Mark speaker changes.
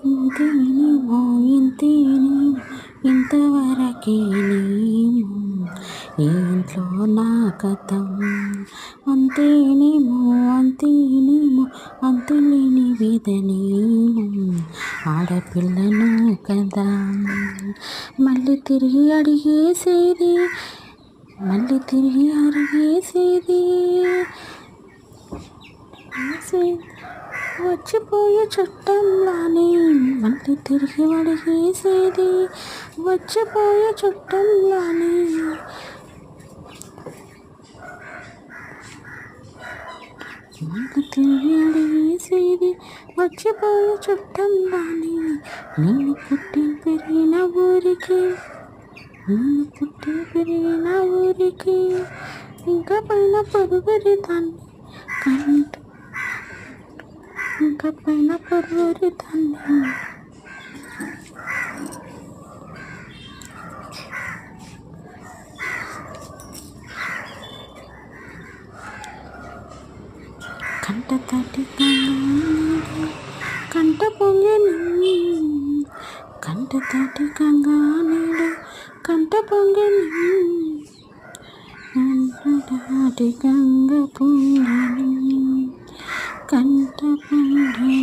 Speaker 1: ఇంతేనేమో ఇంతేనేమో ఇంతవరకేనేమో ఈ ఇంట్లో నా కథం అంతేనేమో అంతేనేమో అంతులేని వేదనేమో ఆడపిల్లను కదా మళ్ళీ తిరిగి అడిగేసేది మళ్ళీ తిరిగి అడిగేసేది వచ్చిపోయే చుట్టంలానే మళ్ళీ తిరిగి అడిగేసేది వచ్చిపోయే చుట్టంలానే మళ్ళీ తిరిగి అడిగేసేది వచ్చిపోయే చుట్టంలానే నేను పుట్టి పెరిగిన ఊరికి నేను పుట్టి పెరిగిన ఊరికి ఇంకా పైన పొరుగురి దాన్ని కంటూ ఇంకా పైన పొరుగురి దాన్ని కంట తటి కంట పొంగని కంట తటి కంగానేడు కంట పొంగని కంట గంగ పొంగని కంట పొంగని